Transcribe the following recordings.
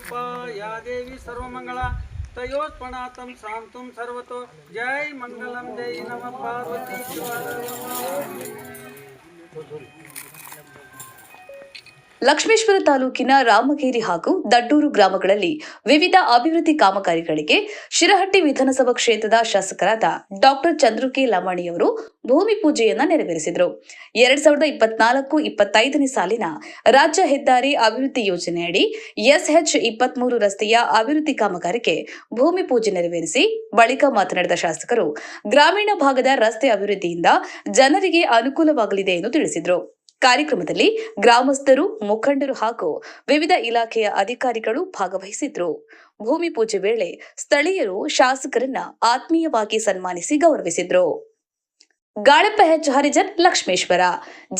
स्वरूपा या देवी सर्वमंगला तयोत्पणातं शांतुं सर्वतो जय मंगलम जय नमः पार्वती ಲಕ್ಷ್ಮೇಶ್ವರ ತಾಲೂಕಿನ ರಾಮಗೇರಿ ಹಾಗೂ ದಡ್ಡೂರು ಗ್ರಾಮಗಳಲ್ಲಿ ವಿವಿಧ ಅಭಿವೃದ್ಧಿ ಕಾಮಗಾರಿಗಳಿಗೆ ಶಿರಹಟ್ಟಿ ವಿಧಾನಸಭಾ ಕ್ಷೇತ್ರದ ಶಾಸಕರಾದ ಡಾಕ್ಟರ್ ಚಂದ್ರು ಕೆ ಲಮಾಣಿಯವರು ಭೂಮಿ ಪೂಜೆಯನ್ನ ನೆರವೇರಿಸಿದರು. 2024-25ನೇ ಸಾಲಿನ ರಾಜ್ಯ ಹೆದ್ದಾರಿ ಅಭಿವೃದ್ಧಿ ಯೋಜನೆಯಡಿ SH-23 ರಸ್ತೆಯ ಅಭಿವೃದ್ಧಿ ಕಾಮಗಾರಿಗೆ ಭೂಮಿ ಪೂಜೆ ನೆರವೇರಿಸಿ ಬಳಿಕ ಮಾತನಾಡಿದ ಶಾಸಕರು, ಗ್ರಾಮೀಣ ಭಾಗದ ರಸ್ತೆ ಅಭಿವೃದ್ಧಿಯಿಂದ ಜನರಿಗೆ ಅನುಕೂಲವಾಗಲಿದೆ ಎಂದು ತಿಳಿಸಿದರು. ಕಾರ್ಯಕ್ರಮದಲ್ಲಿ ಗ್ರಾಮಸ್ಥರು, ಮುಖಂಡರು ಹಾಗೂ ವಿವಿಧ ಇಲಾಖೆಯ ಅಧಿಕಾರಿಗಳು ಭಾಗವಹಿಸಿದ್ರು. ಭೂಮಿ ಪೂಜೆ ವೇಳೆ ಸ್ಥಳೀಯರು ಶಾಸಕರನ್ನ ಆತ್ಮೀಯವಾಗಿ ಸನ್ಮಾನಿಸಿ ಗೌರವಿಸಿದ್ರು. ಗಾಳಪ್ಪ H. ಹರಿಜನ್, ಲಕ್ಷ್ಮೇಶ್ವರ.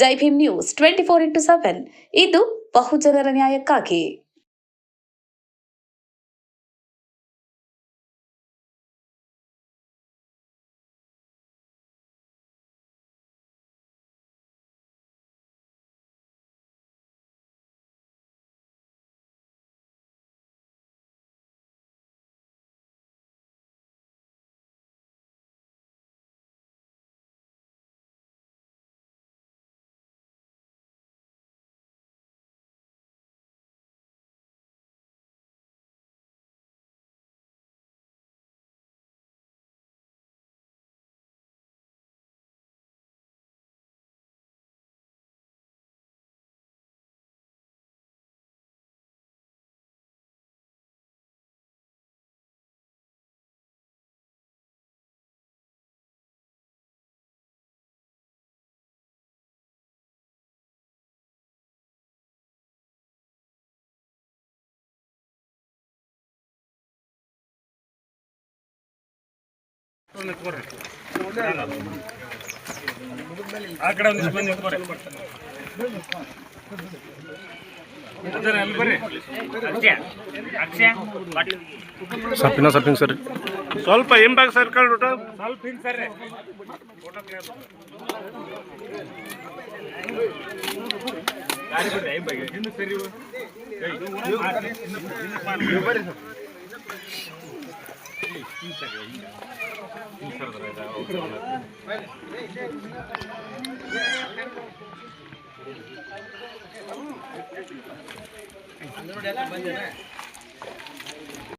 ಜೈ ಭೀಮ್ ನ್ಯೂಸ್ 24x7 ಇದು ಬಹುಜನರ ನ್ಯಾಯಕ್ಕಾಗಿ. ಸಪ್ಪಿಂಗ್ ಸರ್ ಸ್ವಲ್ಪ ಹಿಂಬಾಗ ಸರ್ಕಲ್ ಊಟ ಸ್ವಲ್ಪ ಹಿಂಗೆ ಸರ್